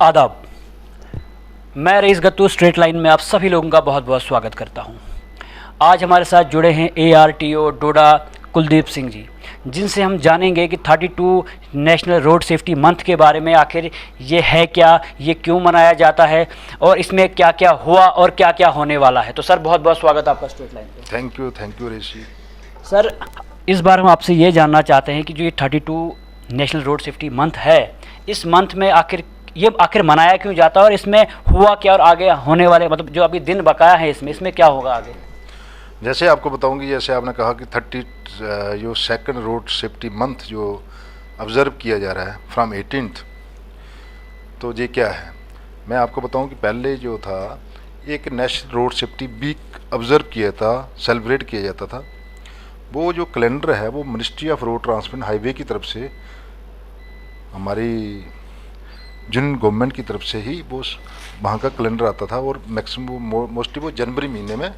आदाब। मैं rice गत्तू straight line में आप सभी लोगों का बहुत बहुत स्वागत करता हूं। आज हमारे साथ जुड़े हैं ARTO डोडा कुलदीप सिंह जी, जिनसे हम जानेंगे कि 32 नेशनल रोड सेफ्टी मंथ के बारे में। आखिर ये है क्या, ये क्यों मनाया जाता है और इसमें क्या क्या हुआ और क्या क्या होने वाला है। तो सर बहुत बहुत स्वागत आपका स्ट्रेट लाइन पे। Thank you Rishi. सर इस बार हम आपसे ये जानना चाहते हैं कि जो ये 32 नेशनल रोड सेफ्टी मंथ है, इस मंथ में आखिर मनाया क्यों जाता है और इसमें हुआ क्या और आगे होने वाले मतलब जो अभी दिन बकाया है इसमें क्या होगा आगे। जैसे आपको बताऊंगी, जैसे आपने कहा कि 30 जो सेकंड रोड सेफ्टी मंथ जो ऑब्ज़र्व किया जा रहा है फ्रॉम 18th, तो ये क्या है मैं आपको बताऊं कि पहले जो था एक national road safety week observe किया था, सेलिब्रेट किया जाता था। वो जो कैलेंडर है वो ministry of road transport highway की तरफ से, हमारी यूनियन गवर्नमेंट की तरफ से ही वो वहाँ का कैलेंडर आता था और मैक्सिमम मोस्टली वो जनवरी महीने में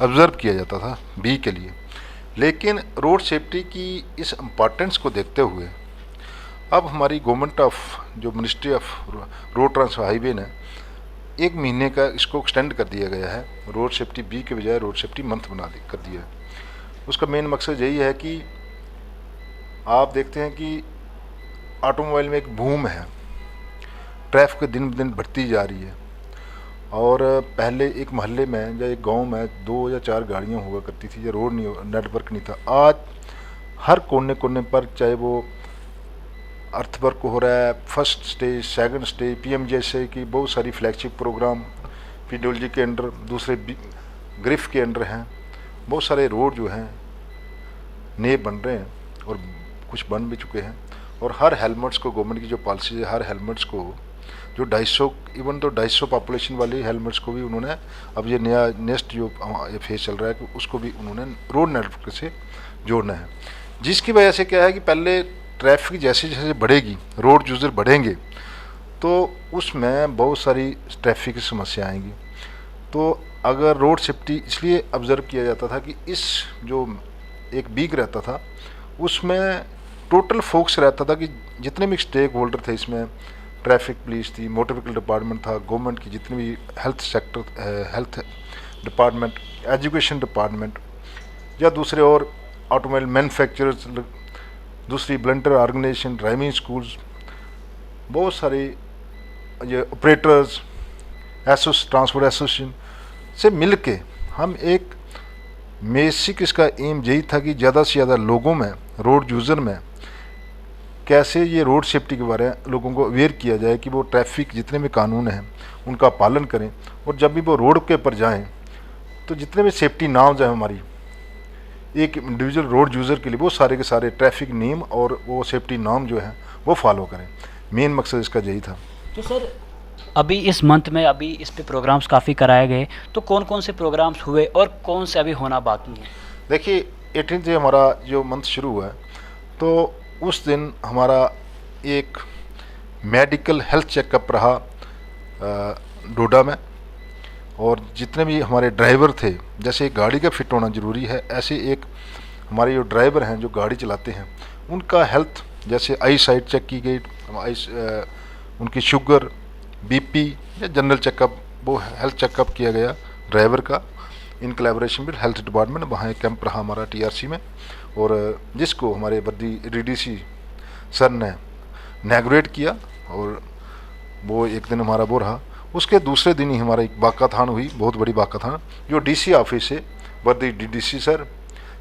ऑब्ज़र्व किया जाता था बी के लिए। लेकिन रोड सेफ्टी की इस इम्पॉर्टेंस को देखते हुए अब हमारी गवर्नमेंट ऑफ जो ministry of road transport highway ने एक महीने का इसको एक्सटेंड कर दिया गया है। रोड सेफ्टी बी के बजाय रोड सेफ्टी मंथ कर दिया है। उसका मेन मकसद यही है कि आप देखते हैं कि ऑटोमोबाइल में एक बूम है, ट्रैफिक दिन ब दिन बढ़ती जा रही है। और पहले एक मोहल्ले में या एक गांव में 2 या 4 गाड़ियां हुआ करती थी, या रोड नहीं, नेटवर्क नहीं था। आज हर कोने कोने पर, चाहे वो अर्थवर्क हो रहा है, first stage, second stage, PM जैसे कि बहुत सारी फ्लैगशिप प्रोग्राम PWG के अंडर, दूसरे ग्रिफ के अंडर हैं। बहुत सारे रोड जो हैं नए बन रहे हैं और कुछ बन भी चुके हैं। और हर हेलमेट्स को, गवर्नमेंट की जो पॉलिसी है, हर हेलमेट्स को जो 250, इवन तो 250 पॉपुलेशन वाली हेलमेट्स को भी उन्होंने, अब ये नया नेक्स्ट जो फेज चल रहा है कि उसको भी उन्होंने रोड नेटवर्क से जोड़ना है। जिसकी वजह से क्या है कि पहले ट्रैफिक जैसे जैसे बढ़ेगी, रोड यूज़र बढ़ेंगे, तो उसमें बहुत सारी ट्रैफिक की समस्या आएंगी। तो अगर रोड सेफ्टी इसलिए ऑब्ज़र्व किया जाता था कि इस जो एक वीक रहता था उसमें टोटल फोकस रहता था कि जितने भी स्टेक होल्डर थे, इसमें ट्रैफिक पुलिस थी, मोटर व्हीकल डिपार्टमेंट था, गवर्नमेंट की जितनी भी health sector, health department, education department, या दूसरे और ऑटोमोबाइल मैन्युफैक्चरर्स, दूसरी वॉलंटियर ऑर्गेनाइजेशन, ड्राइविंग स्कूल्स, बहुत सारे ये ऑपरेटर्स, ट्रांसपोर्ट एसोसिएशन से मिल के हम एक बेसिक, इसका एम यही था कि ज़्यादा से ज़्यादा लोगों में, रोड यूज़र में कैसे ये रोड सेफ्टी के बारे में लोगों को अवेयर किया जाए कि वो ट्रैफिक जितने भी कानून हैं उनका पालन करें। और जब भी वो रोड के ऊपर जाएं तो जितने भी सेफ्टी नॉर्म्स हैं हमारी एक इंडिविजुअल रोड यूज़र के लिए, वो सारे के सारे ट्रैफिक नियम और वो सेफ्टी नॉर्म जो हैं वो फॉलो करें। मेन मकसद इसका यही था। तो सर अभी इस मंथ में अभी इस पे प्रोग्राम्स काफ़ी कराए गए, तो कौन कौन से प्रोग्राम्स हुए और कौन से अभी होना बाकी हैं? देखिए 18 से हमारा जो मंथ शुरू हुआ है, तो उस दिन हमारा एक मेडिकल हेल्थ चेकअप रहा डोडा में। और जितने भी हमारे ड्राइवर थे, जैसे गाड़ी का फिट होना ज़रूरी है, ऐसे एक हमारे जो ड्राइवर हैं जो गाड़ी चलाते हैं उनका हेल्थ, जैसे आई साइट चेक की गई, उनकी शुगर, BP या जनरल चेकअप, वो हेल्थ चेकअप किया गया ड्राइवर का in collaboration with health department. वहाँ एक कैंप रहा हमारा TRC में, और जिसको हमारे वर्दी DDC सर ने इनॉग्रेट किया, और वो एक दिन हमारा वो रहा। उसके दूसरे दिन ही हमारा एक वाकाथान हुई, बहुत बड़ी वाकाथान, जो DC ऑफिस से वर्दी DDC सर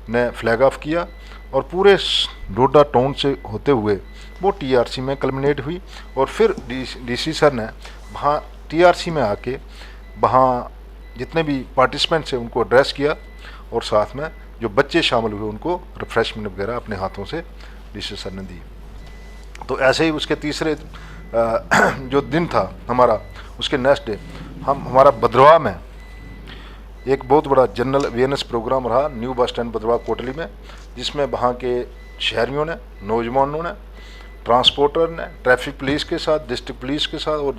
ने फ्लैग ऑफ किया और पूरे डोडा टाउन से होते हुए वो TRC में कल्मिनेट हुई। और फिर DC सर ने वहाँ TRC में आके वहाँ जितने भी पार्टिसिपेंट्स हैं उनको एड्रेस किया, और साथ में जो बच्चे शामिल हुए उनको रिफ्रेशमेंट वगैरह अपने हाथों से DC सर ने दी। तो ऐसे ही उसके तीसरे जो दिन था हमारा, उसके नेक्स्ट डे हमारा भद्रवाह में एक बहुत बड़ा जनरल अवेयरनेस प्रोग्राम रहा new bus stand Bhaderwah Kotli में, जिसमें वहाँ के शहरियों ने, नौजवानों ने, ट्रांसपोर्टर ने, ट्रैफिक पुलिस के साथ, डिस्ट्रिक्ट पुलिस के साथ, और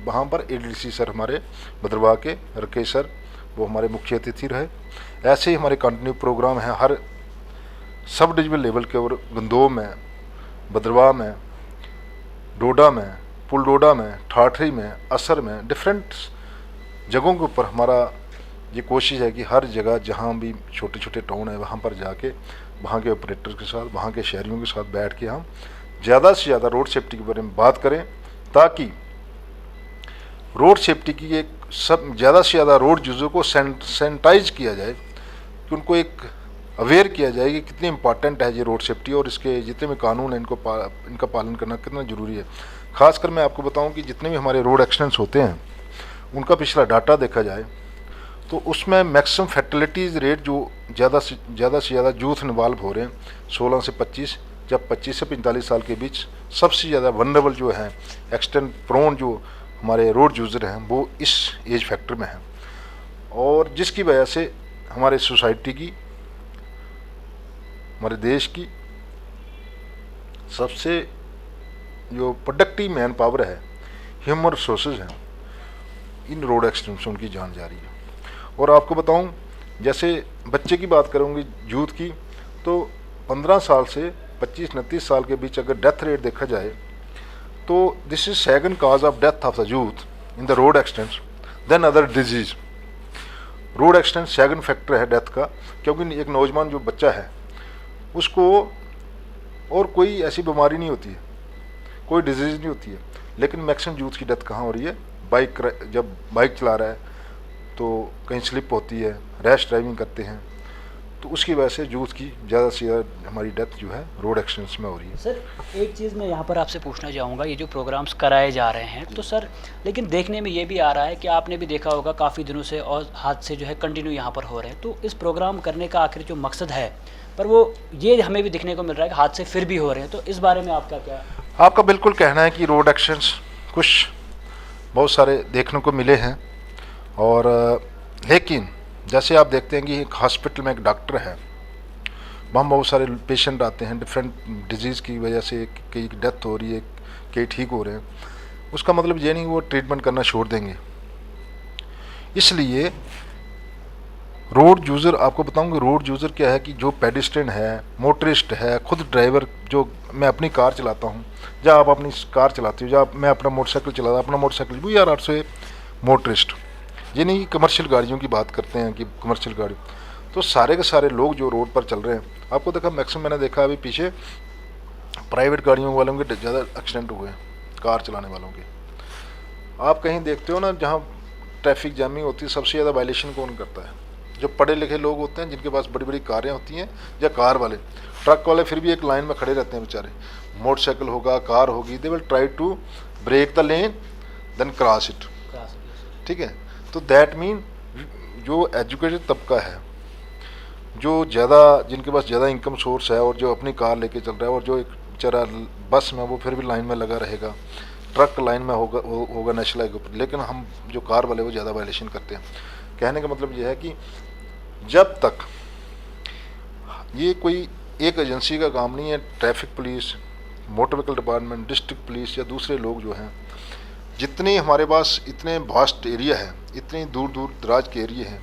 वहाँ पर ADC सर हमारे भद्रवाह के राकेश सर, वो हमारे मुख्य अतिथि रहे। ऐसे ही हमारे कंटिन्यू प्रोग्राम हैं हर सब डिविजनल लेवल के, और गंदोह में, भद्रवाह में, डोडा में, पुलडोडा में, ठाठरी में, असर में, डिफरेंट जगहों के ऊपर हमारा ये कोशिश है कि हर जगह जहाँ भी छोटे छोटे टाउन है वहाँ पर जाके वहाँ के ऑपरेटर के साथ, वहाँ के शहरियों के साथ बैठ के हम ज़्यादा से ज़्यादा रोड सेफ्टी के बारे में बात करें, ताकि रोड सेफ्टी की एक सब ज़्यादा से ज़्यादा रोड यूज़र को सैनिटाइज किया जाए, कि उनको एक अवेयर किया जाए कि कितनी इम्पॉर्टेंट है ये रोड सेफ्टी और इसके जितने भी कानून हैं इनका पालन करना कितना ज़रूरी है। ख़ासकर मैं आपको बताऊं कि जितने भी हमारे रोड एक्सीडेंट्स होते हैं उनका पिछला डाटा देखा जाए तो उसमें मैक्सिमम फैटलिटीज़ रेट जो ज़्यादा से ज़्यादा यूथ इन्वॉल्व हो रहे हैं 16 से 25 या 25 से 45 साल के बीच, सबसे ज़्यादा वनरेबल जो है एक्सीडेंट प्रोन जो हमारे रोड यूज़र हैं वो इस एज फैक्टर में हैं, और जिसकी वजह से हमारे सोसाइटी की, हमारे देश की सबसे जो प्रोडक्टिव मैन पावर है, ह्यूमन रिसोर्सेज हैं, इन रोड एक्सीडेंट से उनकी जान जा रही है। और आपको बताऊं, जैसे बच्चे की बात करूँगी यूथ की, तो 15 साल से 25-29 साल के बीच अगर डेथ रेट देखा जाए तो this is second cause of death of the youth in the road accidents than other disease. Road accident second factor है डेथ का, क्योंकि एक नौजवान जो बच्चा है उसको और कोई ऐसी बीमारी नहीं होती है, कोई डिजीज़ नहीं होती है, लेकिन मैक्सिमम यूथ की डेथ कहाँ हो रही है? जब बाइक चला रहा है तो कहीं स्लिप होती है, रैश ड्राइविंग करते हैं, तो उसकी वजह से यूथ की ज़्यादा से ज़्यादा हमारी डेथ जो है रोड एक्सीडेंट्स में हो रही है। सर एक चीज़ मैं यहाँ पर आपसे पूछना चाहूँगा, ये जो प्रोग्राम्स कराए जा रहे हैं तो सर, लेकिन देखने में ये भी आ रहा है कि आपने भी देखा होगा काफ़ी दिनों से और हादसे जो है कंटिन्यू यहाँ पर हो रहे हैं, तो इस प्रोग्राम करने का आखिर जो मकसद है, पर वो ये हमें भी दिखने को मिल रहा है कि हादसे फिर भी हो रहे हैं, तो इस बारे में आपका क्या? आपका बिल्कुल कहना है कि रोड एक्सीडेंट्स कुछ बहुत सारे देखने को मिले हैं, और लेकिन जैसे आप देखते हैं कि एक हॉस्पिटल में एक डॉक्टर है, वहाँ बहुत सारे पेशेंट आते हैं, डिफरेंट डिजीज़ की वजह से कई डेथ हो रही है, कई ठीक हो रहे हैं, उसका मतलब ये नहीं वो ट्रीटमेंट करना छोड़ देंगे। इसलिए रोड यूज़र, आपको बताऊंगा रोड यूज़र क्या है कि जो पेडिस्ट्रियन है, मोटरिस्ट है, खुद ड्राइवर, जो मैं अपनी कार चलाता हूँ या आप अपनी कार चलाते हो, या मैं अपना मोटरसाइकिल चलाता, अपना मोटरसाइकिल भी यार 800 मोटरिस्ट, ये नहीं कमर्शियल गाड़ियों की बात करते हैं कि कमर्शियल गाड़ी, तो सारे के सारे लोग जो रोड पर चल रहे हैं, आपको देखा मैक्सिमम मैंने देखा अभी पीछे प्राइवेट गाड़ियों वालों के ज़्यादा एक्सीडेंट हुए हैं, कार चलाने वालों के। आप कहीं देखते हो ना जहाँ ट्रैफिक जैमिंग होती है, सबसे ज़्यादा वायलेशन कौन करता है? जो पढ़े लिखे लोग होते हैं, जिनके पास बड़ी बड़ी कारें होती हैं, या कार वाले। ट्रक वाले फिर भी एक लाइन में खड़े रहते हैं बेचारे, मोटरसाइकिल होगा, कार होगी, they will try to break the lane then cross it, ठीक है। तो दैट मीन जो एजुकेटेड तबका है, जो ज़्यादा, जिनके पास ज़्यादा इनकम सोर्स है, और जो अपनी कार लेके चल रहा है, और जो एक बेचारा बस में वो फिर भी लाइन में लगा रहेगा, ट्रक लाइन में होगा नेशनल हाईवे पर, लेकिन हम जो कार वाले वो ज़्यादा वायलेशन करते हैं। कहने का मतलब ये है कि जब तक ये कोई एक एजेंसी का काम नहीं है, traffic police, motor vehicle department, district police या दूसरे लोग जो हैं, जितने हमारे पास इतने वास्ट एरिया है, इतनी दूर दूर दराज के एरिया हैं,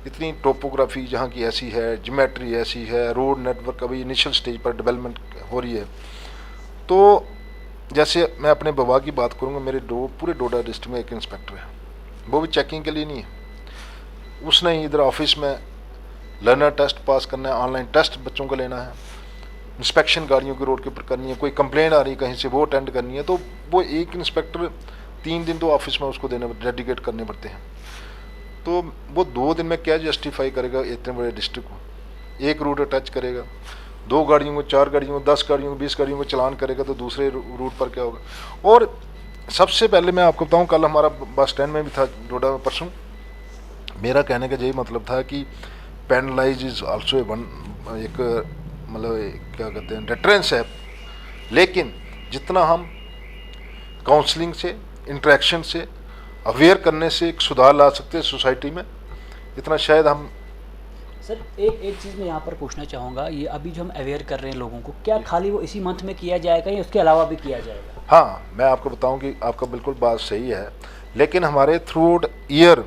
इतनी टोपोग्राफी जहाँ की ऐसी है, ज्योमेट्री ऐसी है, रोड नेटवर्क अभी इनिशियल स्टेज पर डेवलपमेंट हो रही है। तो जैसे मैं अपने बाबा की बात करूँगा, मेरे पूरे डोडा डिस्ट्रिक्ट में एक इंस्पेक्टर है, वो भी चेकिंग के लिए नहीं है, उसने ही इधर ऑफिस में लर्नर टेस्ट पास करना है, ऑनलाइन टेस्ट बच्चों को लेना है, इंस्पेक्शन गाड़ियों की रोड के ऊपर करनी है, कोई कंप्लेंट आ रही है कहीं से वो अटेंड करनी है, तो वो एक इंस्पेक्टर 3 दिन तो ऑफिस में उसको डेडिकेट करने पड़ते हैं। तो वो 2 दिन में क्या जस्टिफाई करेगा इतने बड़े डिस्ट्रिक्ट को? एक रूट टच करेगा, 2 गाड़ियों को, 4 गाड़ियों को, 10 गाड़ियों को, 20 गाड़ियों को चलान करेगा, तो दूसरे रूट पर क्या होगा? और सबसे पहले मैं आपको बताऊं, कल हमारा बस स्टैंड में भी था डोडा में परसों, मेरा कहने का यही मतलब था कि पेनलाइज इज़ आल्सो एक मतलब क्या कहते हैं डिटरेंस है, लेकिन जितना हम काउंसलिंग से, इंटरेक्शन से, अवेयर करने से एक सुधार ला सकते हैं सोसाइटी में, इतना शायद हम। सर एक चीज़ मैं यहाँ पर पूछना चाहूँगा, ये अभी जो हम अवेयर कर रहे हैं लोगों को, क्या खाली वो इसी मंथ में किया जाएगा या उसके अलावा भी किया जाएगा? हाँ, मैं आपको बताऊँ कि आपका बिल्कुल बात सही है, लेकिन हमारे थ्रू ईयर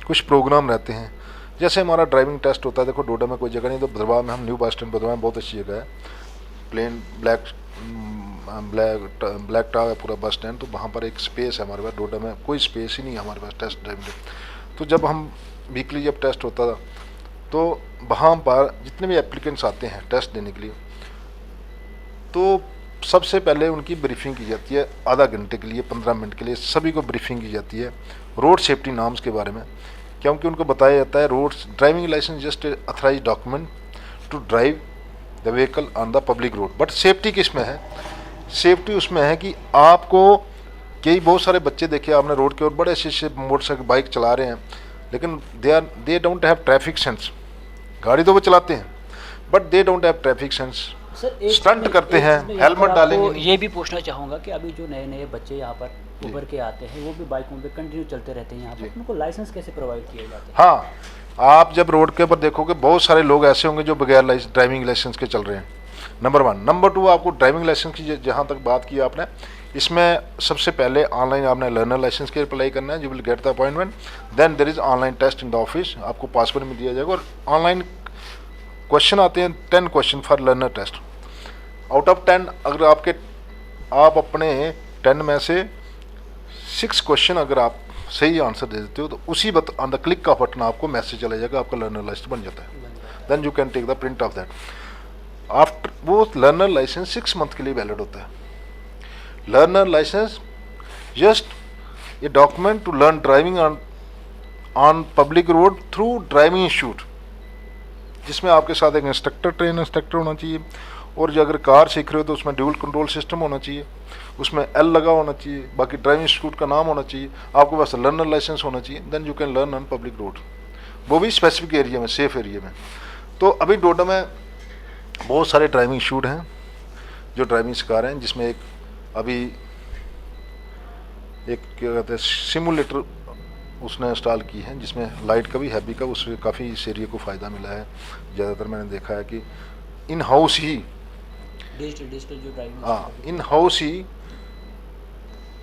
कुछ प्रोग्राम रहते हैं। जैसे हमारा ड्राइविंग टेस्ट होता है, देखो डोडा में कोई जगह नहीं, तो भद्रवाह में हम न्यू बस स्टैंड भद्रवाह में बहुत अच्छी जगह है, प्लेन ब्लैक ब्लैक टॉप है पूरा बस स्टैंड, तो वहाँ पर एक स्पेस है हमारे पास। डोडा में कोई स्पेस ही नहीं है हमारे पास टेस्ट ड्राइविंग। तो जब हम वीकली जब टेस्ट होता था तो वहाँ पर जितने भी एप्लीकेंट्स आते हैं टेस्ट देने के लिए, तो सबसे पहले उनकी ब्रीफिंग की जाती है आधा घंटे के लिए, 15 मिनट के लिए सभी को ब्रीफिंग की जाती है रोड सेफ्टी नॉर्म्स के बारे में। क्योंकि उनको बताया जाता है road driving licence just authorise document to drive the vehicle on the public road. But safety किस में है? सेफ्टी उसमें है कि आपको कई बहुत सारे बच्चे देखे आपने रोड के और बड़े अच्छे मोटरसाइकिल बाइक चला रहे हैं, लेकिन they don't have traffic sense. गाड़ी तो वो चलाते हैं but they don't have traffic sense, stunt करते हैं, हेलमेट डालेंगे। ये भी पूछना चाहूँगा कि अभी जो नए नए बच्चे यहाँ पर उभर के आते हैं वो भी बाइकों पे कंटिन्यू चलते रहते हैं यहाँ पर, उनको लाइसेंस कैसे प्रोवाइड किए जाते हैं? हाँ, आप जब रोड के ऊपर देखोगे बहुत सारे लोग ऐसे होंगे जो बगैर ड्राइविंग लाइसेंस के चल रहे हैं, नंबर 1। नंबर 2, आपको ड्राइविंग लाइसेंस की जहाँ तक बात की आपने, इसमें सबसे पहले ऑनलाइन आपने लर्नर लाइसेंस के लिए अप्लाई करना है। You will get the appointment, then there is online test in the office, आपको पासवर्ड में दिया जाएगा और ऑनलाइन क्वेश्चन आते हैं 10 question for learner test. Out of 10 अगर आप अपने 10 में से 6 क्वेश्चन अगर आप सही आंसर दे देते हो तो उसी वक्त ऑन द क्लिक का बटन आपको मैसेज चला जाएगा, आपका लर्नर लाइसेंस बन जाता है। Then you can take the print of that. After वो लर्नर लाइसेंस 6 मंथ के लिए वैलिड होता है। Learner licence just a document to learn driving on public road through driving institute, जिसमें आपके साथ एक ट्रेन इंस्ट्रक्टर होना चाहिए, और जो अगर कार सीख रहे हो तो उसमें ड्यूल कंट्रोल सिस्टम होना चाहिए, उसमें एल लगा होना चाहिए, बाकी ड्राइविंग इंस्टीट्यूट का नाम होना चाहिए, आपके पास लर्नर लाइसेंस होना चाहिए। Then you can learn on public road, वो भी स्पेसिफिक एरिया में, सेफ एरिया में। तो अभी डोडा में बहुत सारे ड्राइविंग इंस्टीट्यूट हैं जो ड्राइविंग सिखा रहे हैं, जिसमें एक अभी क्या कहते हैं सिमुलेटर उसने इंस्टॉल की है, जिसमें लाइट का भी हैवी का, उससे काफ़ी इस एरिया को फ़ायदा मिला है। ज़्यादातर मैंने देखा है कि इन हाउस ही डिजिटल जो ड्राइविंग, हाँ, इन हाउस ही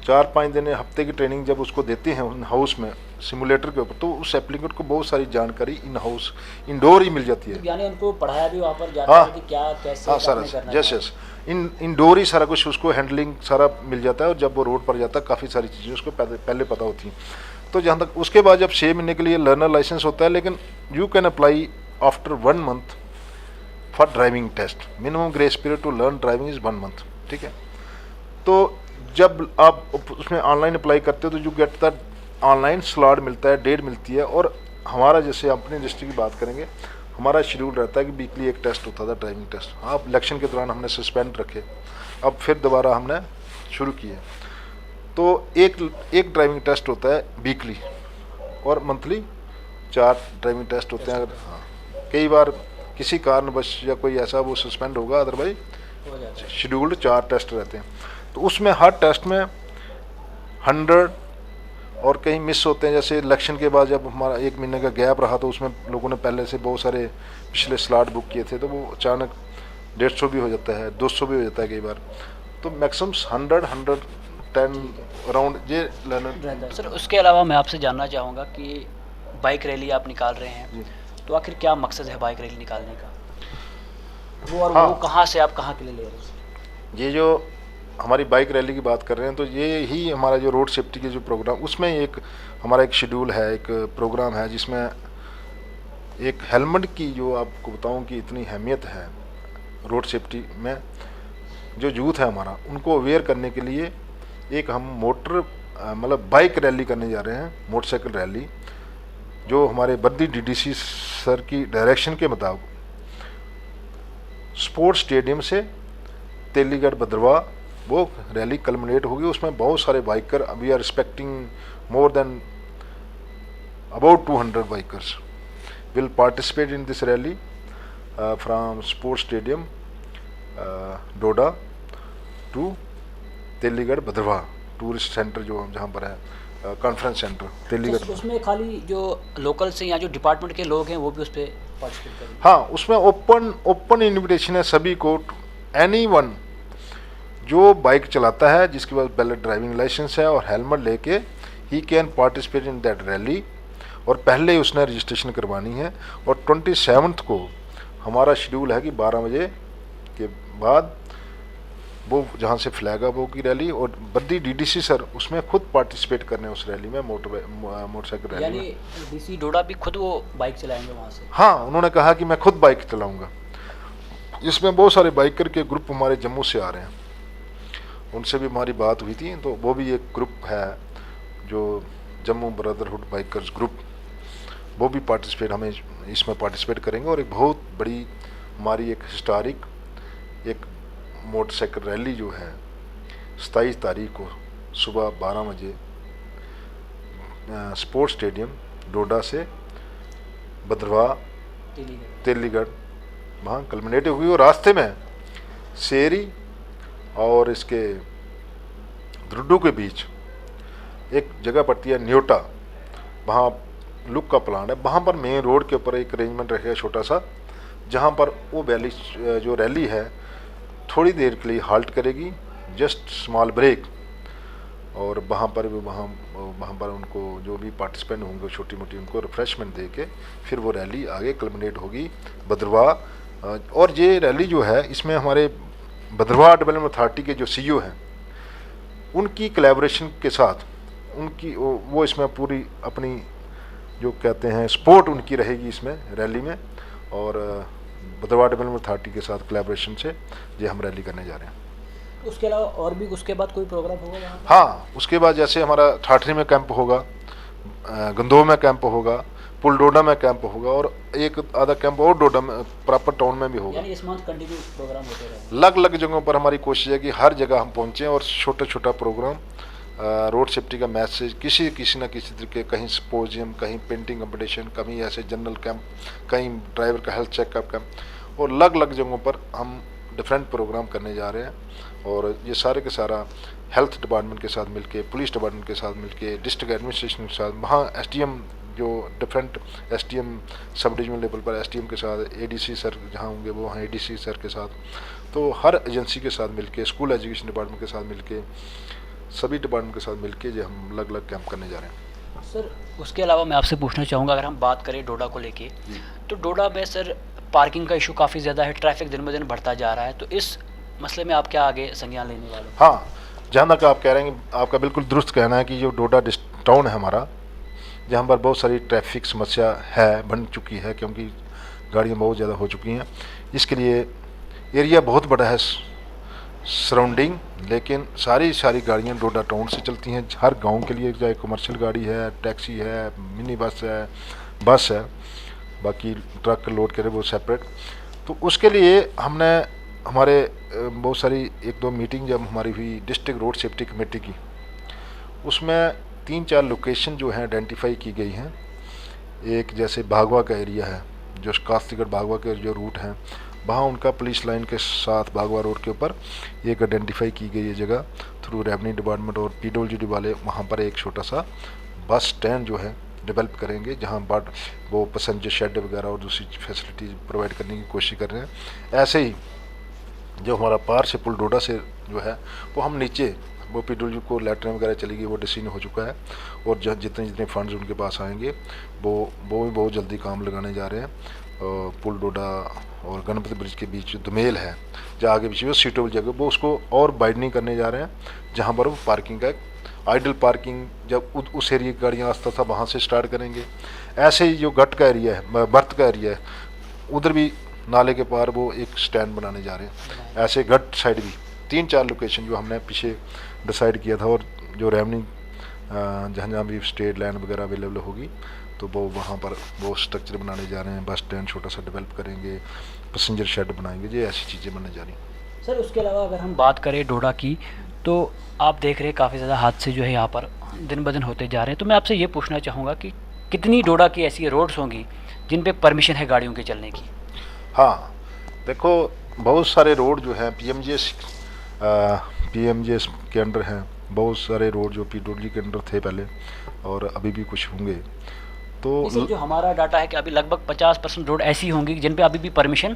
4-5 दिन हफ्ते की ट्रेनिंग जब उसको देते हैं इन हाउस में सिमुलेटर के ऊपर, तो उस एप्लीकेंट को बहुत सारी जानकारी इन हाउस इंडोर ही मिल जाती है। यानी उनको पढ़ाया भी वहाँ पर जाता है कि क्या कैसे सारा यस इंडोर ही सारा कुछ उसको हैंडलिंग सारा मिल जाता है, और जब वो रोड पर जाता है काफ़ी सारी चीज़ें उसको पहले पता होती हैं। तो जहाँ तक उसके बाद जब 6 महीने के लिए लर्नर लाइसेंस होता है, लेकिन you can apply after 1 month for driving test. Minimum grace period to learn driving is 1 month, ठीक है। तो जब आप उसमें ऑनलाइन अप्लाई करते हो तो you get the online slot मिलता है, डेट मिलती है। और हमारा जैसे अपनी डिस्ट्रिक्ट की बात करेंगे, हमारा शेड्यूल रहता है कि वीकली एक टेस्ट होता था ड्राइविंग टेस्ट। अब इलेक्शन के दौरान हमने सस्पेंड रखे, अब फिर दोबारा हमने शुरू किए। तो एक ड्राइविंग टेस्ट होता है वीकली, और मंथली 4 ड्राइविंग टेस्ट होते हैं। अगर कई बार किसी कारणवश या कोई ऐसा वो सस्पेंड होगा, अदरवाइज शेड्यूल्ड 4 टेस्ट रहते हैं। तो उसमें हर टेस्ट में 100 और कहीं मिस होते हैं। जैसे इलेक्शन के बाद जब हमारा 1 महीने का गैप रहा, तो उसमें लोगों ने पहले से बहुत सारे पिछले स्लॉट बुक किए थे, तो वो अचानक 150 भी हो जाता है, 200 भी हो जाता है कई बार। तो मैक्सिमम 100-110 अराउंड ये लर्नर। सर, उसके अलावा मैं आपसे जानना चाहूँगा कि बाइक रैली आप निकाल रहे हैं, तो आखिर क्या मकसद है बाइक रैली निकालने का, वो और वो कहाँ से आप कहाँ के लिए ले रहे हैं? ये जो हमारी बाइक रैली की बात कर रहे हैं, तो ये ही हमारा जो रोड सेफ्टी के जो प्रोग्राम, उसमें एक हमारा एक शेड्यूल है, एक प्रोग्राम है, जिसमें एक हेलमेट की जो आपको बताऊं कि इतनी अहमियत है रोड सेफ्टी में। जो यूथ है हमारा, उनको अवेयर करने के लिए एक हम मतलब बाइक रैली करने जा रहे हैं, मोटरसाइकिल रैली, जो हमारे बद्दी डीडीसी सर की डायरेक्शन के मुताबिक स्पोर्ट्स स्टेडियम से तेलीगढ़ भद्रवाह वो रैली कल्मिनेट होगी। उसमें बहुत सारे biker, we are expecting more than about 200 bikers will participate in this rally from sports stadium Doda to Teligarh Bhaderwah tourist centre, जो जहाँ पर है कॉन्फ्रेंस सेंटर तेलीगढ़। उसमें खाली जो लोकल से या जो डिपार्टमेंट के लोग हैं वो भी उस पर पार्टिसिपेट करेंगे? हाँ, उसमें ओपन इन्विटेशन है सभी को, एनीवन जो बाइक चलाता है, जिसके पास वैलिड ड्राइविंग लाइसेंस है और हेलमेट लेके, he can participate in that rally. और पहले उसने रजिस्ट्रेशन करवानी है। और 27 को हमारा शेड्यूल है कि 12 बजे के बाद वो जहाँ से फ्लैग अप होगी रैली, और बद्दी डीडीसी सर उसमें खुद पार्टिसिपेट करने उस रैली में, मोटरसाइकिल रैली यानी में। डीसी डोडा भी खुद वो बाइक चलाएंगे वहाँ से? हाँ, उन्होंने कहा कि मैं खुद बाइक चलाऊँगा। इसमें बहुत सारे बाइकर के ग्रुप हमारे जम्मू से आ रहे हैं, उनसे भी हमारी बात हुई थी, तो वो भी एक ग्रुप है जो जम्मू ब्रदरहुड बाइकर्स ग्रुप, वो भी इसमें पार्टिसिपेट करेंगे। और एक बहुत बड़ी हमारी एक हिस्टोरिक एक मोटरसाइकिल रैली जो है 27 तारीख को सुबह 12 बजे स्पोर्ट्स स्टेडियम डोडा से भद्रवाह तेलीगढ़ वहाँ कल्मिनेट हुई। और रास्ते में शेरी और इसके द्रुड्डू के बीच एक जगह पड़ती है न्योटा, वहाँ लुक का प्लान है, वहाँ पर मेन रोड के ऊपर एक अरेंजमेंट रहेगा छोटा सा, जहाँ पर वो जो रैली है थोड़ी देर के लिए हाल्ट करेगी, जस्ट स्मॉल ब्रेक, और वहाँ पर उनको जो भी पार्टिसिपेंट होंगे छोटी मोटी उनको रिफ्रेशमेंट दे के फिर वो रैली आगे कल्मिनेट होगी भद्रवाह। और ये रैली जो है इसमें हमारे भद्रवाह डेवलपमेंट अथॉरिटी के जो सीईओ हैं उनकी कोलैबोरेशन के साथ उनकी वो इसमें पूरी अपनी जो कहते हैं सपोर्ट उनकी रहेगी इसमें रैली में, और भद्रवाह डेवलपमेंट अथॉरिटी के साथ कोलैबोरेशन से ये हम रैली करने जा रहे हैं। उसके अलावा और भी उसके बाद कोई प्रोग्राम होगा वहाँ? हाँ, उसके बाद जैसे हमारा ठाठरी में कैंप होगा, गंदोह में कैंप होगा, पुल डोडा में कैंप होगा, और एक आधा कैंप और डोडा में प्रॉपर टाउन में भी होगा। यानी इस मंथ कंटिन्यू प्रोग्राम होते रहेंगे। अलग अलग जगहों पर हमारी कोशिश है कि हर जगह हम पहुँचें और छोटा छोटा प्रोग्राम, रोड सेफ्टी का मैसेज, किसी न किसी तरीके, कहीं सिम्पोजियम, कहीं पेंटिंग कंपटीशन, कहीं ऐसे जनरल कैंप, कहीं ड्राइवर का हेल्थ चेकअप कैंप, और अलग अलग जगहों पर हम डिफरेंट प्रोग्राम करने जा रहे हैं। और ये सारे के सारा हेल्थ डिपार्टमेंट के साथ मिलके, पुलिस डिपार्टमेंट के साथ मिलके, डिस्ट्रिक्ट एडमिनिस्ट्रेशन के साथ, वहाँ एसडीएम जो different SDM sub divisional level पर एसडीएम के साथ, एडीसी सर जहाँ होंगे वो वहाँ एडीसी सर के साथ, तो हर एजेंसी के साथ मिलके, स्कूल एजुकेशन डिपार्टमेंट के साथ मिलके, सभी डिपार्टमेंट के साथ मिलके जो हम अलग अलग कैंप करने जा रहे हैं। सर उसके अलावा मैं आपसे पूछना चाहूँगा, अगर हम बात करें डोडा को लेके, तो डोडा में सर पार्किंग का इशू काफ़ी ज़्यादा है, ट्रैफिक दिन ब दिन बढ़ता जा रहा है, तो इस मसले में आप क्या आगे संज्ञान लेने वाले हैं? हाँ, जहाँ तक आप कह रहे हैं, आपका बिल्कुल दुरुस्त कहना है कि जो डोडा टाउन है हमारा, जहाँ पर बहुत सारी ट्रैफिक समस्या है, बन चुकी है, क्योंकि गाड़ियाँ बहुत ज़्यादा हो चुकी हैं। इसके लिए एरिया बहुत बड़ा है सराउंडिंग, लेकिन सारी गाड़ियाँ डोडा टाउन से चलती हैं हर गांव के लिए, चाहे कमर्शियल गाड़ी है, टैक्सी है, मिनी बस है, बाकी ट्रक लोड करे वो सेपरेट। तो उसके लिए हमने हमारे बहुत सारी 1-2 मीटिंग जब हमारी हुई डिस्ट्रिक्ट रोड सेफ्टी कमेटी की, उसमें 3-4 लोकेशन जो हैं आइडेंटिफाई की गई हैं। एक जैसे भागवा का एरिया है, जो कास्तीगढ़ भागवा के जो रूट हैं, वहाँ उनका पुलिस लाइन के साथ भागवा रोड के ऊपर एक आइडेंटिफाई की गई है जगह, थ्रू रेवेन्यू डिपार्टमेंट और पीडब्ल्यूडी वाले वहाँ पर एक छोटा सा बस स्टैंड जो है डेवलप करेंगे, जहाँ वो पैसेंजर शेड वगैरह और दूसरी फैसिलिटी प्रोवाइड करने की कोशिश कर रहे हैं। ऐसे ही जो हमारा पार से पुल डोडा से जो है वो हम नीचे, वो पीडब्ल्यू को लेटर वगैरह चली गई, वो डिसीजन हो चुका है, और जितने फंड्स उनके पास आएंगे वो भी बहुत जल्दी काम लगाने जा रहे हैं। पुल डोडा और गणपति ब्रिज के बीच जो दुमेल है, जहाँ आगे पीछे वो सीटेबल जगह, वो उसको और वाइडनिंग करने जा रहे हैं, जहाँ पर वो पार्किंग का आइडल पार्किंग जब उस एरिया की गाड़ियाँ आस्ता था वहाँ से स्टार्ट करेंगे। ऐसे ही जो गट का एरिया है, बर्थ का एरिया है, उधर भी नाले के पार वो एक स्टैंड बनाने जा रहे हैं। ऐसे गट साइड भी 3-4 लोकेशन जो हमने पीछे डिसाइड किया था, और जो रेवन्यू जहाँ भी स्टेट लैंड वगैरह अवेलेबल होगी तो वो वहाँ पर वो स्ट्रक्चर बनाने जा रहे हैं। बस स्टैंड छोटा सा डेवलप करेंगे, पैसेंजर शेड बनाएंगे, ये ऐसी चीज़ें बनने जा रही हैं। सर उसके अलावा अगर हम बात करें डोडा की, तो आप देख रहे हैं काफ़ी ज़्यादा हादसे जो है यहाँ पर दिन ब दिन होते जा रहे हैं, तो मैं आपसे ये पूछना चाहूँगा कि कितनी डोडा की ऐसी रोड्स होंगी जिन पे परमिशन है गाड़ियों के चलने की? हाँ, देखो बहुत सारे रोड जो हैं पीएमजीएस के अंडर हैं, बहुत सारे रोड जो पीडब्ल्यूडी के अंडर थे पहले, और अभी भी कुछ होंगे। तो जो हमारा डाटा है कि अभी लगभग 50% रोड ऐसी होंगी जिन पे अभी भी परमिशन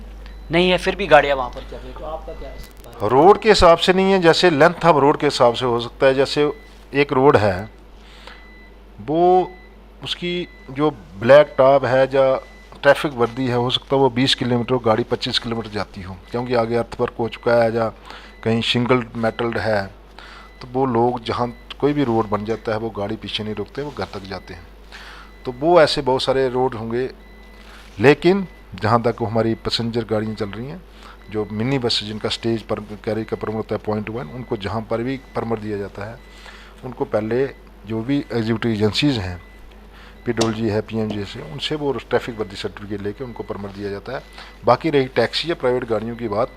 नहीं है, फिर भी गाड़ियाँ वहाँ पर चल रही है, तो आपका क्या है? रोड के हिसाब से नहीं है, जैसे लेंथ ऑफ रोड के हिसाब से हो सकता है। जैसे एक रोड है वो उसकी जो ब्लैक टॉप है या ट्रैफिक वर्दी है, हो सकता है वो 20 किलोमीटर गाड़ी 25 किलोमीटर जाती हो, क्योंकि आगे अर्थवर्क हो चुका है या कहीं सिंगल मेटल्ड है, तो वो लोग जहाँ कोई भी रोड बन जाता है वो गाड़ी पीछे नहीं रोकते, वो घर तक जाते हैं। तो वो ऐसे बहुत सारे रोड होंगे। लेकिन जहाँ तक हमारी पैसेंजर गाड़ियाँ चल रही हैं, जो मिनी बस जिनका स्टेज पर कैरी का परमिट होता है .1, उनको जहाँ पर भी परमिट दिया जाता है, उनको पहले जो भी एग्जीक्यूटिव एजेंसीज़ हैं, PWG है, PMJ से, उनसे वो ट्रैफिक वर्दी सर्टिफिकेट लेके उनको परमिट दिया जाता है। बाकी रही टैक्सी या प्राइवेट गाड़ियों की बात,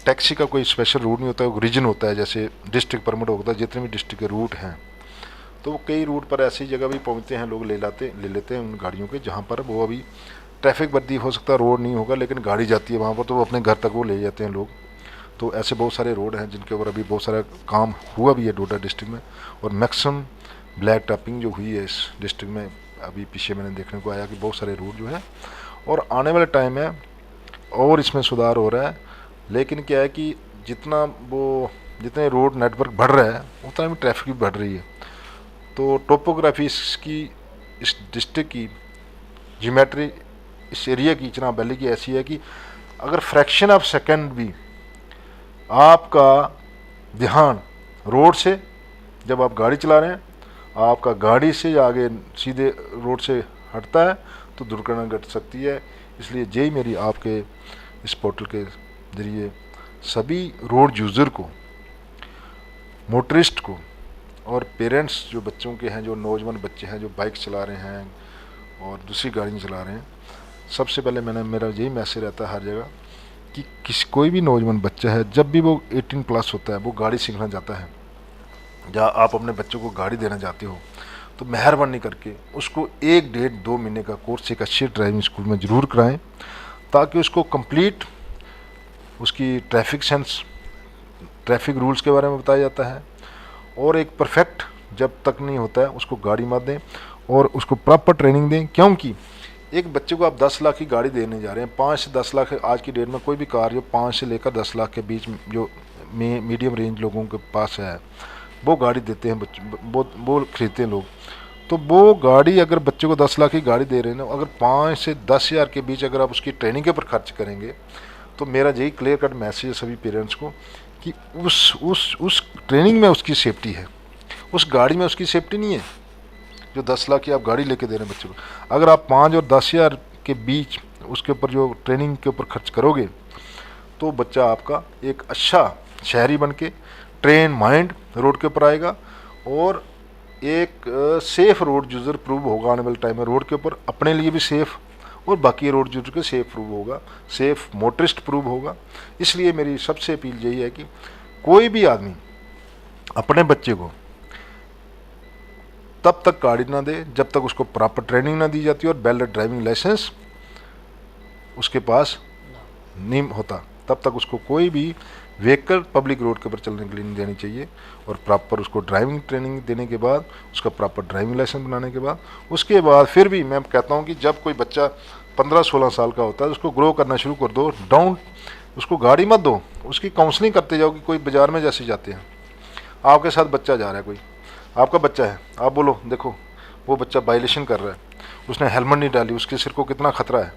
टैक्सी का कोई स्पेशल रूट नहीं होता है, रीजन होता है। जैसे डिस्ट्रिक्ट परमिट होता है, जितने भी डिस्ट्रिक्ट के रूट हैं, तो वो कई रूट पर ऐसी जगह भी पहुँचते हैं, लोग ले लेते हैं उन गाड़ियों के, जहाँ पर वो अभी ट्रैफिक वर्दी हो सकता है, रोड नहीं होगा, लेकिन गाड़ी जाती है वहाँ पर, तो वो अपने घर तक वो ले जाते हैं लोग। तो ऐसे बहुत सारे रोड हैं जिनके ऊपर अभी बहुत सारा काम हुआ भी है डोडा डिस्ट्रिक्ट में। और मैक्सिमम ब्लैक टॉपिंग जो हुई है इस डिस्ट्रिक्ट में, अभी पीछे मैंने देखने को आया कि बहुत सारे रोड जो है, और आने वाले टाइम में और इसमें सुधार हो रहा है। लेकिन क्या है कि जितने रोड नेटवर्क बढ़ रहा है, उतना भी ट्रैफिक भी बढ़ रही है। तो टोपोग्राफी इसकी, इस डिस्ट्रिक्ट की ज्योमेट्री, इस एरिया की, चनाब वैली की ऐसी है कि अगर फ्रैक्शन ऑफ सेकंड भी आपका ध्यान रोड से, जब आप गाड़ी चला रहे हैं, आपका गाड़ी से आगे सीधे रोड से हटता है, तो दुर्घटना घट सकती है। इसलिए यही मेरी आपके इस पोर्टल के ज़रिए सभी रोड यूज़र को, मोटरिस्ट को, और पेरेंट्स जो बच्चों के हैं, जो नौजवान बच्चे हैं जो बाइक चला रहे हैं और दूसरी गाड़ियाँ चला रहे हैं, सबसे पहले मेरा यही मैसेज रहता है हर जगह कि कोई भी नौजवान बच्चा है, जब भी वो 18+ होता है, वो गाड़ी सीखना चाहता है, या आप अपने बच्चों को गाड़ी देना चाहते हो, तो मेहरबानी करके उसको 1-1.5-2 महीने का कोर्स एक अच्छे ड्राइविंग स्कूल में ज़रूर कराएं, ताकि उसको कंप्लीट उसकी ट्रैफिक सेंस, ट्रैफिक रूल्स के बारे में बताया जाता है। और एक परफेक्ट जब तक नहीं होता है, उसको गाड़ी मत दें और उसको प्रॉपर ट्रेनिंग दें। क्योंकि एक बच्चे को आप 10 लाख की गाड़ी देने जा रहे हैं, 5 से 10 लाख आज की डेट में कोई भी कार जो 5 से लेकर 10 लाख के बीच जो मीडियम रेंज लोगों के पास है, वो गाड़ी देते हैं बच्चे, वो खरीदते हैं लोग। तो वो गाड़ी अगर बच्चे को 10 लाख की गाड़ी दे रहे हैं ना, अगर 5 से 10 हज़ार के बीच अगर आप उसकी ट्रेनिंग के ऊपर खर्च करेंगे, तो मेरा यही क्लियर कट मैसेज है सभी पेरेंट्स को कि उस ट्रेनिंग में उसकी सेफ्टी है, उस गाड़ी में उसकी सेफ्टी नहीं है। जो 10 लाख की आप गाड़ी लेके दे रहे हैं बच्चे को, अगर आप 5 और 10 हज़ार के बीच उसके ऊपर जो ट्रेनिंग के ऊपर खर्च करोगे, तो बच्चा आपका एक अच्छा शहरी बन के ट्रेन माइंड रोड के ऊपर आएगा और एक सेफ़ रोड यूज़र प्रूव होगा आने वाले टाइम में रोड के ऊपर, अपने लिए भी सेफ़ और बाकी रोड यूज़र के सेफ़ प्रूव होगा, सेफ़ मोटरिस्ट प्रूव होगा। इसलिए मेरी सबसे अपील यही है कि कोई भी आदमी अपने बच्चे को तब तक गाड़ी ना दे जब तक उसको प्रॉपर ट्रेनिंग ना दी जाती और वैलिड ड्राइविंग लाइसेंस उसके पास नहीं होता, तब तक उसको कोई भी व्हीकल पब्लिक रोड के ऊपर चलने के लिए नहीं देनी चाहिए। और प्रॉपर उसको ड्राइविंग ट्रेनिंग देने के बाद, उसका प्रॉपर ड्राइविंग लाइसेंस बनाने के बाद, उसके बाद फिर भी मैं कहता हूँ कि जब कोई बच्चा 15-16 साल का होता है, उसको ग्रो करना शुरू कर दो। उसको गाड़ी मत दो, उसकी काउंसलिंग करते जाओ। कि कोई बाज़ार में जैसे जाते हैं, आपके साथ बच्चा जा रहा है, कोई आपका बच्चा है, आप बोलो देखो वो बच्चा वायलेशन कर रहा है, उसने हेलमेट नहीं डाली, उसके सिर को कितना खतरा है,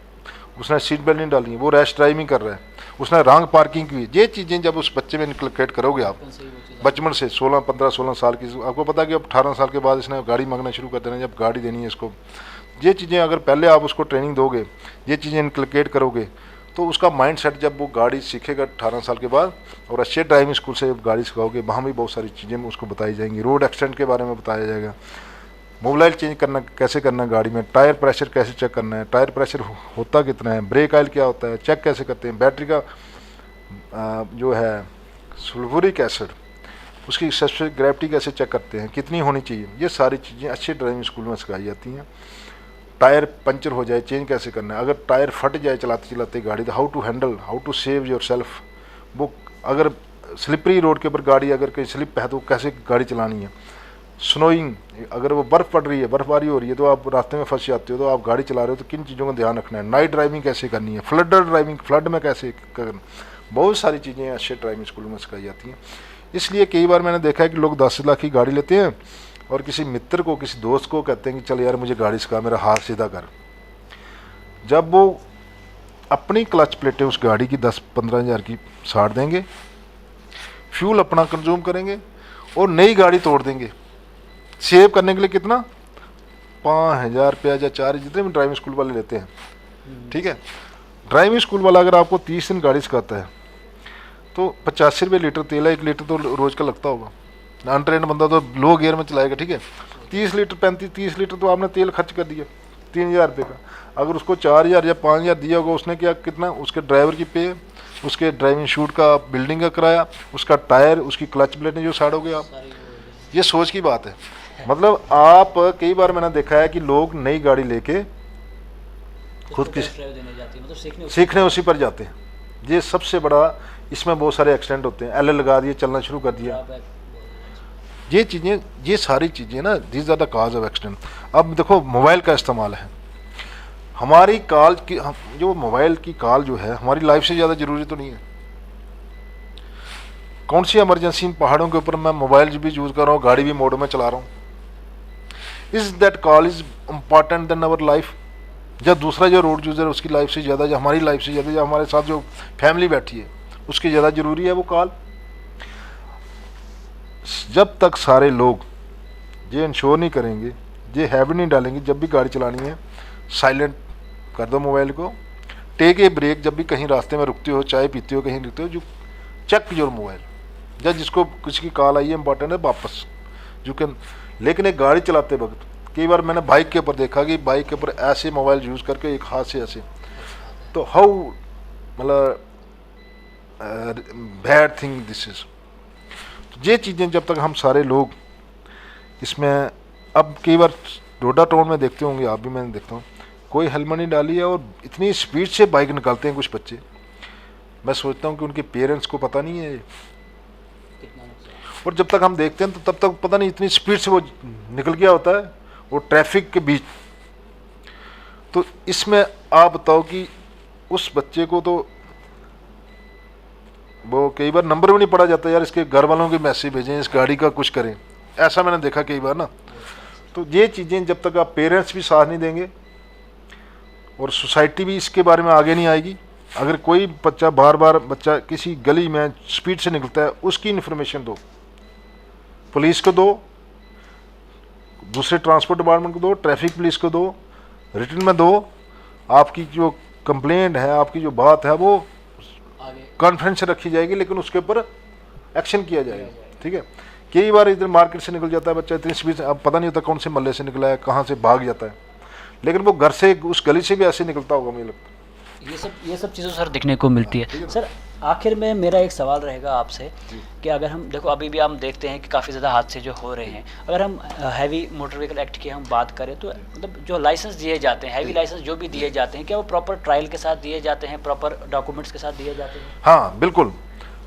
उसने सीट बेल्ट नहीं डाली, वो रैश ड्राइविंग कर रहा है, उसने रॉन्ग पार्किंग की। ये चीज़ें जब उस बच्चे में इनकलकेट करोगे आप बचपन से, 15-16 साल की, आपको पता है कि अब 18 साल के बाद इसने गाड़ी मांगना शुरू कर देना, जब गाड़ी देनी है इसको। ये चीज़ें अगर पहले आप उसको ट्रेनिंग दोगे, ये चीज़ें इनकलकेट करोगे, तो उसका माइंड सेट जब वो गाड़ी सीखेगा 18 साल के बाद, और अच्छे ड्राइविंग स्कूल से जब गाड़ी सिखाओगे, वहाँ भी बहुत सारी चीज़ें उसको बताई जाएंगी। रोड एक्सीडेंट के बारे में बताया जाएगा, मोबाइल चेंज करना कैसे करना है गाड़ी में, टायर प्रेशर कैसे चेक करना है, टायर प्रेशर होता कितना है, ब्रेक ऑयल क्या होता है, चेक कैसे करते हैं, बैटरी का जो है सल्फ्यूरिक एसिड, उसकी सब्सिडी ग्रेविटी कैसे चेक करते हैं, कितनी होनी चाहिए। ये सारी चीज़ें अच्छे ड्राइविंग स्कूल में सिखाई जाती हैं। टायर पंचर हो जाए, चेंज कैसे करना है, अगर टायर फट जाए चलाते चलाते गाड़ी, तो how to handle, how to save yourself. वो अगर स्लिपरी रोड के ऊपर गाड़ी अगर कहीं स्लिप है तो कैसे गाड़ी चलानी है। स्नोइंग, अगर वो बर्फ़ पड़ रही है, बर्फबारी हो रही है, तो आप रास्ते में फंस जाते हो, तो आप गाड़ी चला रहे हो, तो किन चीज़ों का ध्यान रखना है। नाइट ड्राइविंग कैसे करनी है, फ्लडर ड्राइविंग, फ्लड में कैसे करना, बहुत सारी चीज़ें अच्छे ड्राइविंग स्कूलों में सिखाई जाती हैं। इसलिए कई बार मैंने देखा है कि लोग 10 लाख की गाड़ी लेते हैं और किसी मित्र को, किसी दोस्त को कहते हैं कि चल यार मुझे गाड़ी सिखा, मेरा हाथ सीधा कर। जब वो अपनी क्लच प्लेटें उस गाड़ी की 10-15 हज़ार की साड़ देंगे, फ्यूल अपना कंज्यूम करेंगे और नई गाड़ी तोड़ देंगे। सेव करने के लिए कितना, 5,000 रुपया या 4, जितने भी ड्राइविंग स्कूल वाले लेते हैं, ठीक है। ड्राइविंग स्कूल वाला अगर आपको 30 दिन गाड़ी सिखाता है तो 85 रुपये लीटर तेल है, 1 लीटर तो रोज़ का लगता होगा। अनट्रेंड बंदा तो लो गियर में चलाएगा, ठीक है। 30 लीटर 30 लीटर तो आपने तेल खर्च कर दिया 3,000 रुपये का। अगर उसको 4,000 या 5,000 दिया होगा, उसने क्या कितना, उसके ड्राइवर की पे, उसके ड्राइविंग शूट का, बिल्डिंग का किराया, उसका टायर, उसकी क्लच प्लेटें जो साड़ोगे आप, ये सोच की बात है। मतलब आप कई बार मैंने देखा है कि लोग नई गाड़ी लेके खुद की सीखने उसी पर जाते हैं। ये सबसे बड़ा, इसमें बहुत सारे एक्सीडेंट होते हैं, एल लगा दिए, चलना शुरू कर दिया। ये चीज़ें, ये सारी चीज़ें ना, these are the cause of accident. अब देखो मोबाइल का इस्तेमाल है, हमारी कॉल की, जो मोबाइल की कॉल जो है हमारी लाइफ से ज़्यादा ज़रूरी तो नहीं है। कौन सी इमरजेंसी, पहाड़ों के ऊपर मैं मोबाइल भी यूज़ कर रहा हूँ, गाड़ी भी मोड में चला रहा हूँ, is that call is important than our life? या दूसरा जो रोड यूज़र है उसकी लाइफ से ज़्यादा, या हमारी लाइफ से ज़्यादा, या हमारे साथ जो फैमिली बैठी है उसकी ज़्यादा ज़रूरी है वो कॉल? जब तक सारे लोग ये इंश्योर नहीं करेंगे, ये हैबिट नहीं डालेंगे, जब भी गाड़ी चलानी है साइलेंट कर दो मोबाइल को, टेक ए ब्रेक, जब भी कहीं रास्ते में रुकते हो, चाय पीते हो, कहीं रुकते हो, जो चेक योर मोबाइल, या जिसको किसी की कॉल आई है इंपॉर्टेंट है, वापस यू कैन। लेकिन एक गाड़ी चलाते वक्त कई बार मैंने बाइक के ऊपर देखा कि बाइक के ऊपर ऐसे मोबाइल यूज़ करके एक हाथ से ऐसे, तो हाउ, मतलब बैड थिंग दिस इज़। ये चीज़ें जब तक हम सारे लोग इसमें, अब कई बार डोडा टाउन में देखते होंगे आप भी, मैंने देखता हूँ, कोई हेलमेट नहीं डाली है और इतनी स्पीड से बाइक निकालते हैं कुछ बच्चे। मैं सोचता हूँ कि उनके पेरेंट्स को पता नहीं है ये, और जब तक हम देखते हैं तो तब तक पता नहीं इतनी स्पीड से वो निकल गया होता है वो ट्रैफिक के बीच। तो इसमें आप बताओ कि उस बच्चे को तो वो कई बार नंबर भी नहीं पड़ा जाता, यार इसके घर वालों के मैसेज भेजें, इस गाड़ी का कुछ करें, ऐसा मैंने देखा कई बार ना। तो ये चीज़ें जब तक आप पेरेंट्स भी साथ नहीं देंगे और सोसाइटी भी इसके बारे में आगे नहीं आएगी। अगर कोई बच्चा बार बच्चा किसी गली में स्पीड से निकलता है, उसकी इन्फॉर्मेशन दो, पुलिस को दो, दूसरे ट्रांसपोर्ट डिपार्टमेंट को दो, ट्रैफिक पुलिस को दो, रिटर्न में दो, आपकी जो कंप्लेंट है, आपकी जो बात है वो कॉन्फ्रेंस रखी जाएगी, लेकिन उसके ऊपर एक्शन किया जाएगा, ठीक है। कई बार इधर मार्केट से निकल जाता है बच्चा इतनी स्पीड से, अब पता नहीं होता कौन से मल्ले से निकला है, कहाँ से भाग जाता है, लेकिन वो घर से उस गली से भी ऐसे निकलता होगा, मुझे लगता है। ये सब चीज़ें सर दिखने को मिलती है। सर आखिर में मेरा एक सवाल रहेगा आपसे कि अगर हम देखो अभी भी हम देखते हैं कि काफ़ी ज़्यादा हादसे जो हो रहे हैं, अगर हम हैवी मोटर व्हीकल एक्ट की हम बात करें तो मतलब जो लाइसेंस दिए जाते हैं, हैवी लाइसेंस जो भी दिए जाते हैं, क्या वो प्रॉपर ट्रायल के साथ दिए जाते हैं, प्रॉपर डॉक्यूमेंट्स के साथ दिए जाते हैं? हाँ बिल्कुल,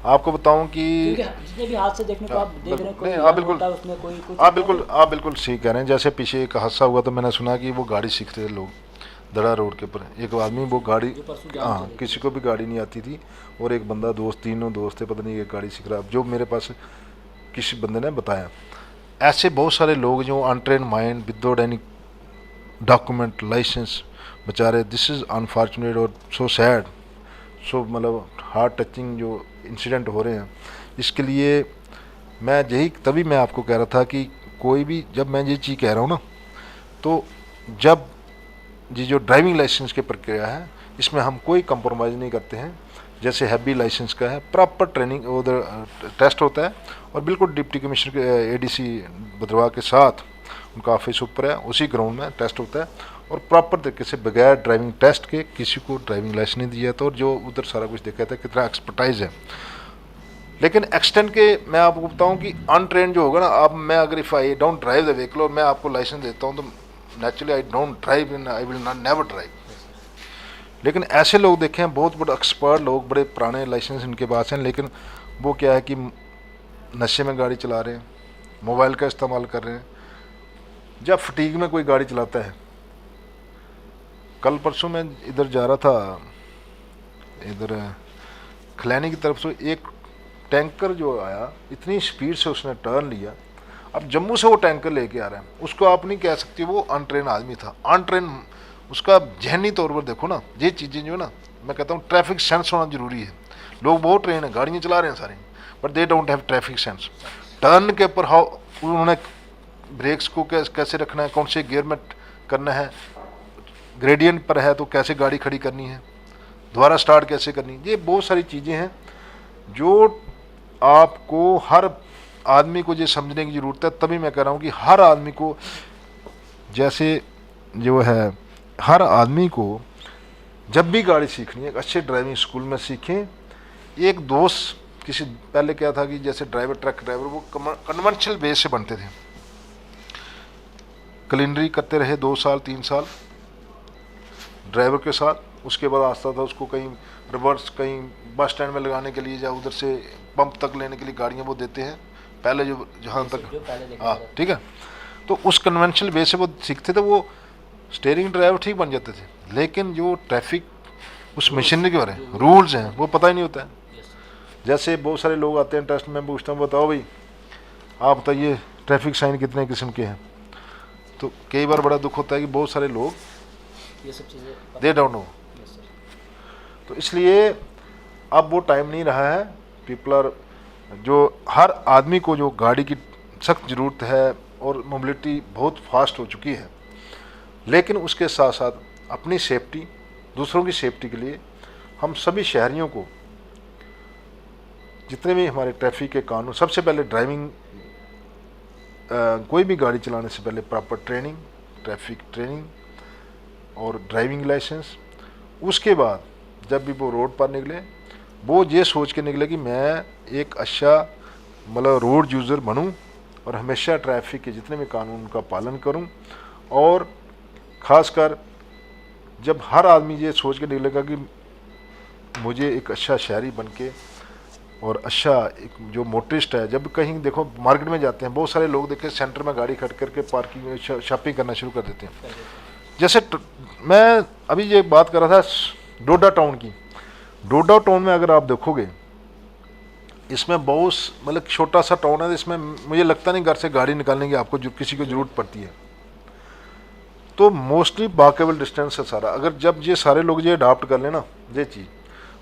आपको बताऊं कि जितने भी हादसे देखने को आप देख रहे हैं, आप बिल्कुल सही कह रहे हैं। जैसे पीछे एक हादसा हुआ तो मैंने सुना कि वो गाड़ी सीख रहे लोग दड़ा रोड के ऊपर, एक आदमी वो गाड़ी, हाँ किसी को भी गाड़ी नहीं आती थी, और एक बंदा दोस्त, तीनों दोस्त थे, पता नहीं ये गाड़ी सीख रहा, जो मेरे पास किसी बंदे ने बताया। ऐसे बहुत सारे लोग जो untrain mind without any document licence, बेचारे, दिस इज़ अनफॉर्चुनेट और सो सैड, सो मतलब हार्ट टचिंग जो इंसिडेंट हो रहे हैं। इसके लिए मैं तभी मैं आपको कह रहा था कि कोई भी, जब मैं ये चीज़ कह रहा हूँ ना, तो जब ये जो ड्राइविंग लाइसेंस की प्रक्रिया है इसमें हम कोई कंप्रोमाइज़ नहीं करते हैं। जैसे हैवी लाइसेंस का है, प्रॉपर ट्रेनिंग उधर टेस्ट होता है, और बिल्कुल डिप्टी कमिश्नर के एडीसी भद्रवाह के साथ उनका ऑफिस ऊपर है, उसी ग्राउंड में टेस्ट होता है, और प्रॉपर तरीके से बगैर ड्राइविंग टेस्ट के किसी को ड्राइविंग लाइसेंस नहीं दिया जाता, और जो उधर सारा कुछ देखा था कितना एक्सपर्टाइज है। लेकिन एक्सटेंड के मैं आपको बताऊँ कि अनट्रेन जो होगा ना, अब मैं अगर if I don't drive the vehicle और मैं आपको लाइसेंस देता हूँ तो naturally I don't drive in, I will not never drive. लेकिन ऐसे लोग देखे हैं, बहुत बड़े एक्सपर्ट लोग, बड़े पुराने लाइसेंस इनके पास हैं, लेकिन वो क्या है कि नशे में गाड़ी चला रहे हैं, मोबाइल का इस्तेमाल कर रहे हैं। जब फटीग में कोई गाड़ी चलाता है, कल परसों मैं इधर जा रहा था, इधर खलैनी की तरफ से एक टैंकर जो आया, इतनी स्पीड से उसने टर्न लिया। अब जम्मू से वो टैंकर लेके आ रहा है, उसको आप नहीं कह सकते वो अनट्रेन आदमी था। अनट्रेन, उसका जहनी तौर पर देखो ना, ये चीज़ें जो है ना, मैं कहता हूँ ट्रैफिक सेंस होना जरूरी है। लोग बहुत ट्रेन है, गाड़ियाँ चला रहे हैं सारे, but they don't have traffic sense. Turn के ऊपर हाउ उन्होंने ब्रेक्स को कैसे रखना है, कौन से गियर में करना है, ग्रेडियंट पर है तो कैसे गाड़ी खड़ी करनी है, दोबारा स्टार्ट कैसे करनी है, ये बहुत सारी चीज़ें हैं जो आपको हर आदमी को ये समझने की ज़रूरत है। तभी मैं कह रहा हूँ कि हर आदमी को जैसे जो है हर आदमी को जब भी गाड़ी सीखनी है एक अच्छे ड्राइविंग स्कूल में सीखें। एक दोस्त किसी पहले क्या था कि जैसे ड्राइवर ट्रक ड्राइवर वो कन्वेंशनल बेस से बनते थे, क्लिनरी करते रहे 2 साल 3 साल ड्राइवर के साथ, उसके बाद आस्ता था उसको कहीं रिवर्स कहीं बस स्टैंड में लगाने के लिए या उधर से पंप तक लेने के लिए गाड़ियाँ वो देते हैं पहले जो जहाँ तक, हाँ ठीक है। तो उस कन्वेंशनल बेस से वो सीखते थे, वो स्टीयरिंग ड्राइवर ठीक बन जाते थे, लेकिन जो ट्रैफिक उस मशीनरी के बारे में रूल्स हैं वो पता ही नहीं होता है। जैसे बहुत सारे लोग आते हैं टेस्ट में, पूछता हूँ बताओ भाई आप बताइए ट्रैफिक साइन कितने किस्म के हैं, तो कई बार बड़ा दुख होता है कि बहुत सारे लोग ये सब चीज़ें दे डोंट नो। तो इसलिए अब वो टाइम नहीं रहा है, पीपल आर जो हर आदमी को जो गाड़ी की सख्त ज़रूरत है और मोबिलिटी बहुत फास्ट हो चुकी है, लेकिन उसके साथ साथ अपनी सेफ्टी दूसरों की सेफ्टी के लिए हम सभी शहरियों को जितने भी हमारे ट्रैफिक के कानून, सबसे पहले ड्राइविंग कोई भी गाड़ी चलाने से पहले प्रॉपर ट्रेनिंग, ट्रैफिक ट्रेनिंग और ड्राइविंग लाइसेंस। उसके बाद जब भी वो रोड पर निकले वो ये सोच के निकले कि मैं एक अच्छा मतलब रोड यूज़र बनूं और हमेशा ट्रैफिक के जितने भी कानून का पालन करूं। और ख़ासकर जब हर आदमी ये सोच के निकलेगा कि मुझे एक अच्छा शहरी बन के और अच्छा एक जो मोटरिस्ट है, जब कहीं देखो मार्केट में जाते हैं बहुत सारे लोग देखे सेंटर में गाड़ी खड़ करके पार्किंग में शॉपिंग करना शुरू कर देते हैं। जैसे मैं अभी ये बात कर रहा था डोडा टाउन की, डोडा टाउन में अगर आप देखोगे इसमें बहुत मतलब छोटा सा टाउन है, इसमें मुझे लगता नहीं घर से गाड़ी निकालने की आपको जो किसी को ज़रूरत पड़ती है। तो मोस्टली वॉकेबल डिस्टेंस है सारा। अगर जब ये सारे लोग ये अडाप्ट कर लेना ये चीज़,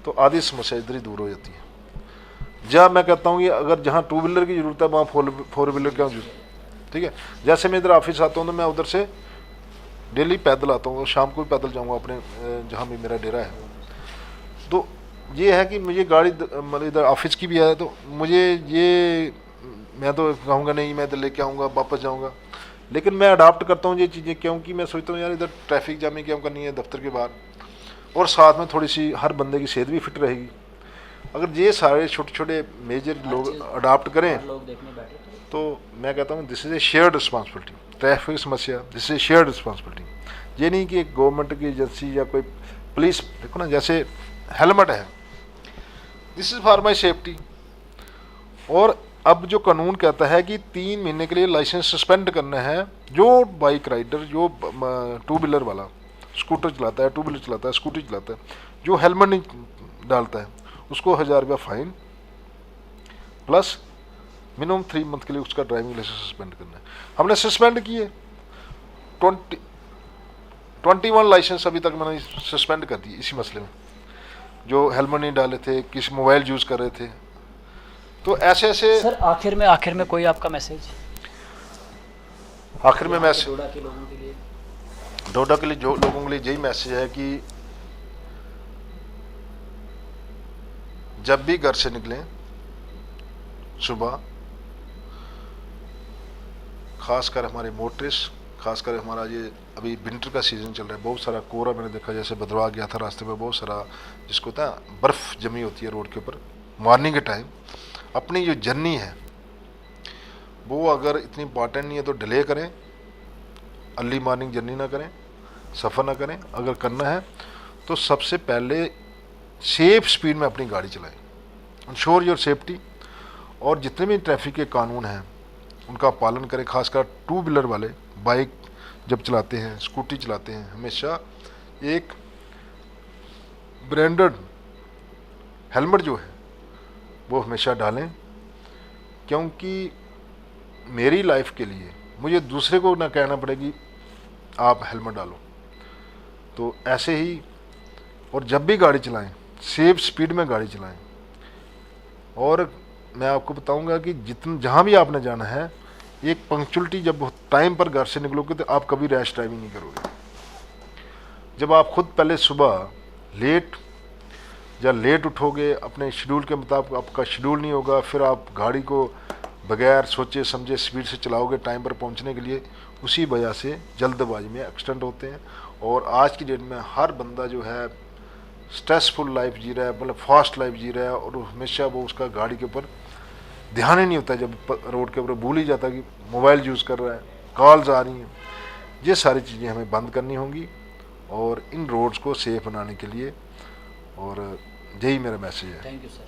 तो आधी समस्या इधर ही दूर हो जाती है। जब मैं कहता हूँ कि अगर जहाँ 2 व्हीलर की ज़रूरत है वहाँ 4 व्हीलर की जरूरत, ठीक है। जैसे मैं इधर ऑफिस आता हूँ तो मैं उधर से डेली पैदल आता हूँ और शाम को भी पैदल जाऊँगा अपने जहाँ भी मेरा डेरा है। तो ये है कि मुझे गाड़ी मतलब इधर ऑफिस की भी है, तो मुझे ये मैं तो कहूँगा नहीं मैं इधर लेके आऊँगा वापस जाऊँगा, लेकिन मैं अडाप्ट करता हूँ ये चीज़ें क्योंकि मैं सोचता हूँ यार इधर ट्रैफिक जाम क्यों करनी है दफ्तर के बाहर, और साथ में थोड़ी सी हर बंदे की सेहत भी फिट रहेगी। अगर ये सारे छोटे छोटे मेजर लोग अडाप्ट करें लोग देखने बैठे तो मैं कहता हूँ this is a shared responsibility. Traffic समस्या this is a shared responsibility. ये नहीं कि एक गवर्नमेंट की एजेंसी या कोई पुलिस, देखो ना जैसे हेलमेट है this is for my safety, और अब जो कानून कहता है कि 3 महीने के लिए लाइसेंस सस्पेंड करना है जो बाइक राइडर जो 2 व्हीलर वाला स्कूटर चलाता है, 2 व्हीलर चलाता है, स्कूटी चलाता है, जो हेलमेट नहीं डालता है उसको 1000 रुपया फाइन प्लस मिनिमम 3 मंथ के लिए उसका ड्राइविंग लाइसेंस सस्पेंड करना है। हमने सस्पेंड किए 21 लाइसेंस अभी तक मैंने सस्पेंड कर दिए इसी मसले में, जो हेलमेट नहीं डाले थे, किसी मोबाइल यूज़ कर रहे थे। तो ऐसे ऐसे सर आखिर में कोई आपका मैसेज आखिर में मैसेज डोडा के लोगों के लिए, डोडा के लिए जो लोगों के लिए यही मैसेज है कि जब भी घर से निकलें सुबह, खासकर हमारे मोटरिस्ट, खासकर हमारा ये अभी विंटर का सीज़न चल रहा है, बहुत सारा कोहरा मैंने देखा, जैसे भद्रवाह गया था रास्ते में बहुत सारा जिसको था बर्फ़ जमी होती है रोड के ऊपर मॉर्निंग के टाइम। अपनी जो जर्नी है वो अगर इतनी इंपॉर्टेंट नहीं है तो डिले करें, अर्ली मॉर्निंग जर्नी ना करें, सफ़र ना करें। अगर करना है तो सबसे पहले सेफ स्पीड में अपनी गाड़ी चलाएं, इंश्योर योर सेफ्टी, और जितने भी ट्रैफिक के कानून हैं उनका पालन करें। खासकर 2 व्हीलर वाले बाइक जब चलाते हैं, स्कूटी चलाते हैं, हमेशा एक ब्रांडेड हेलमेट जो है वो हमेशा डालें, क्योंकि मेरी लाइफ के लिए मुझे दूसरे को ना कहना पड़े कि आप हेलमेट डालो। तो ऐसे ही, और जब भी गाड़ी चलाएं सेफ स्पीड में गाड़ी चलाएं, और मैं आपको बताऊंगा कि जहाँ भी आपने जाना है, एक पंक्चुअलिटी, जब टाइम पर घर से निकलोगे तो आप कभी रैश ड्राइविंग नहीं करोगे। जब आप खुद पहले सुबह लेट उठोगे, अपने शेड्यूल के मुताबिक आपका शेड्यूल नहीं होगा, फिर आप गाड़ी को बगैर सोचे समझे स्पीड से चलाओगे टाइम पर पहुंचने के लिए, उसी वजह से जल्दबाजी में एक्सीडेंट होते हैं। और आज की डेट में हर बंदा जो है स्ट्रेसफुल लाइफ जी रहा है, मतलब फास्ट लाइफ जी रहा है, और हमेशा वो उसका गाड़ी के ऊपर ध्यान ही नहीं होता है, जब रोड के ऊपर भूल ही जाता है कि मोबाइल यूज़ कर रहा है, कॉल्स आ रही हैं। ये सारी चीज़ें हमें बंद करनी होंगी और इन रोड्स को सेफ बनाने के लिए, और यही मेरा मैसेज है। Thank you sir.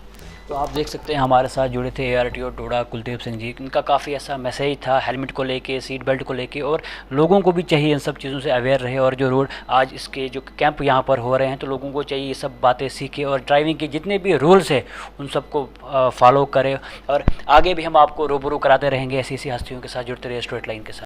तो आप देख सकते हैं हमारे साथ जुड़े थे ARTO डोडा कुलदीप सिंह जी। इनका काफ़ी ऐसा मैसेज था हेलमेट को लेके, सीट बेल्ट को लेके, और लोगों को भी चाहिए इन सब चीज़ों से अवेयर रहे। और जो रोड आज इसके जो कैंप यहाँ पर हो रहे हैं, तो लोगों को चाहिए ये सब बातें सीखे और ड्राइविंग के जितने भी रूल्स हैं उन सबको फॉलो करें। और आगे भी हम आपको रूबरू कराते रहेंगे ऐसी ऐसी हस्तियों के साथ। जुड़ते रहिए स्ट्रेट लाइन के साथ।